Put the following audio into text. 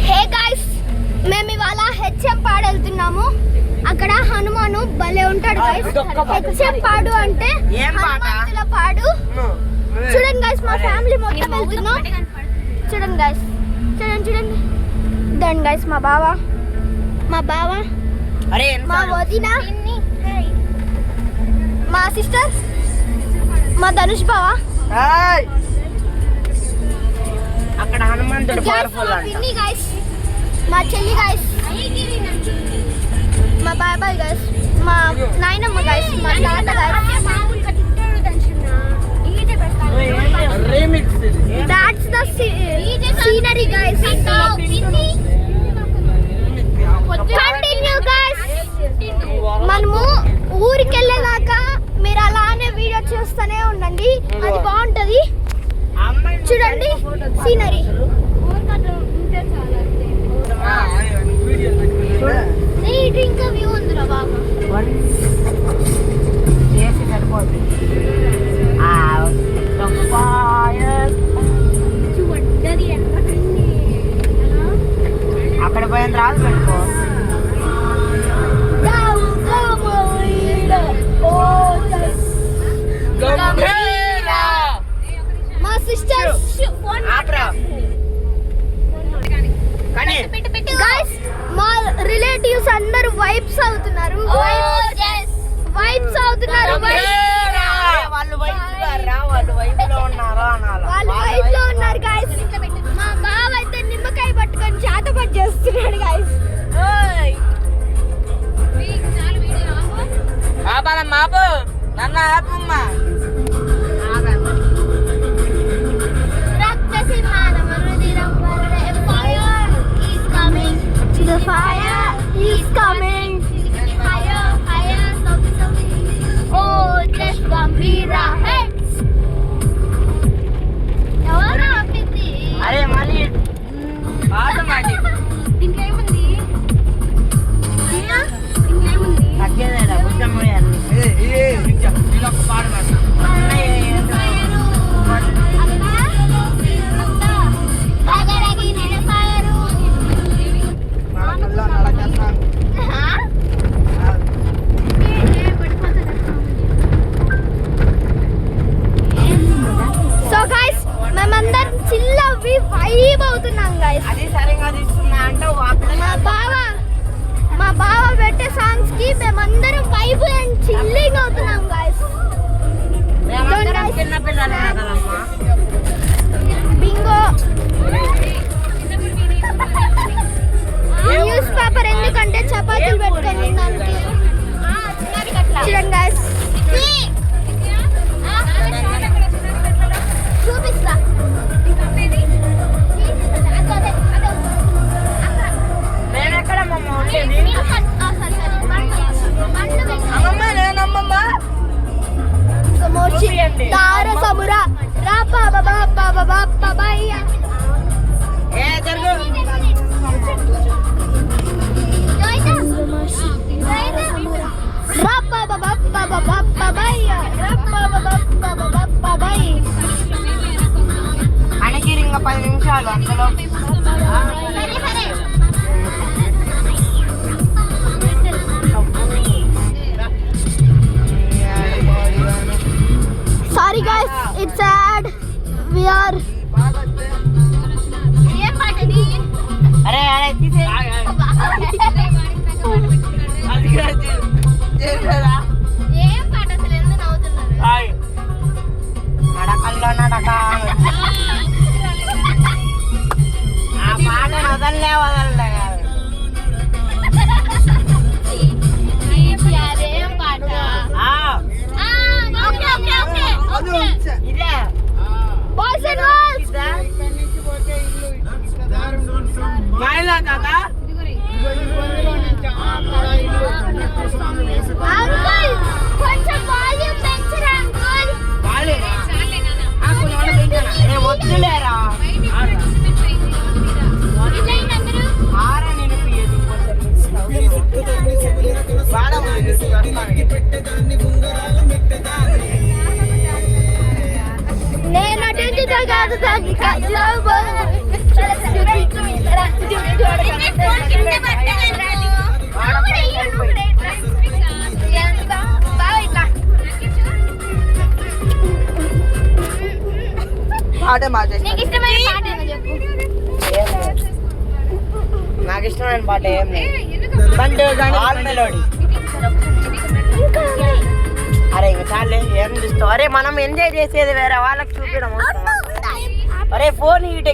Hey guys, మేము ఇవాళ HM పాడు వెళ్తున్నాము. అక్కడ హనుమాను భలే ఉంటాడు గైస్. హెచ్ఎం పాడు అంటే హనుమంతుల పాడు. చూడండి గైస్, మా ఫ్యామిలీ మొత్తం వెళ్తున్నాం. చూడండి గైస్, చూడండి చూడండి. దన్ గైస్, మా బావ, మా వదిన, మా సిస్టర్, మా ధనుష్ బావ, అక్కడ హనుమంతుడు పవర్ఫుల్ అంట. గైస్ మా చెల్లి గైస్, మా బాబాయ్ గైస్, మా నాయనమ్మ గైస్, మా తాత guys. That's the scenery guys. Continue guys. మనము ఊరికి వెళ్ళేదాకా మీరు అలానే వీడియో చూస్తూనే ఉండండి, అది బాగుంటది. చూడండి సీనరీ. ఇంకా వ్యూ ఉందిరా బాబా. అక్కడ పోయిన రాదు పెట్టుకో. మా సిస్టర్ మా రిలేటివ్స్ అందరూ వైబ్స్ అవుతున్నారు. వైబ్స్ అవుతున్నారు. వాళ్ళు వైబ్ లో ఉన్నారు గైస్. మా బావ అయితే నిమ్మకాయ పట్టుకొని చేతపట్టు చేస్తున్నాడు గైస్. నన్ను ఆపమ్మా. The fire is coming. Higher, higher, slowly. Oh, just Gambira. Hey. ఎవరు ఆపింది? అరే మళ్ళీ పాట మాది. దీంట్లో ఏముంది? తగ్గేదేరా కొంచెం పోయాను. నేను ఒక పాట పాడతా. సో గైస్, మేమందరం చిల్లవి వైబ్ అవుతున్నాం గైస్. అది సరిగా తీసుకున్నా అంటే మా బావ పెట్టే సాంగ్స్ కి మేమందరం వైబ్ అండ్ చిల్లింగ్ అవుతున్నాం గైస్. చిన్న పిల్లలు కదమ్మా. బింగో న్యూస్ పేపర్ ఎందుకంటే చపాతీలు పెట్టుకొని దానికి. చూడండి గైస్, చూపిస్తా. తారసమురా రా బాబా బాబా బాబా బాయ్య. అణగిరి ఇంకా 10 నిమిషాలు అందులో. Sorry guys, it's sad. We are. అరే అరే తీసే. ఏం పాట అసలు ఎందుకు నవ్వుతున్నారు? నడకల్లో నడక. ఆ పాట వదలలే వదలలే. అదేం పాట? ఇదే బాయ్స్ అండ్ గర్ల్స్. మాయలా తాత అంకుల్ కొంచెం వాల్యూమ్ పెంచరా అంకుల్. వద్దులేరా ఆరా నేను నేను అటు కాదు పాటే మార్చేసి నీకు ఇష్టమైన పాట ఏదో చెప్పు. ఏం లేదు. నాకు ఇష్టమైన పాట ఏం లేదు. All melody. అరే ఇంకా చాలే ఏం చూస్తావు. అరే మనం ఎంజాయ్ చేసేది వేరే వాళ్ళకి చూపించడం అవసరమా? అరే ఫోన్ హీట్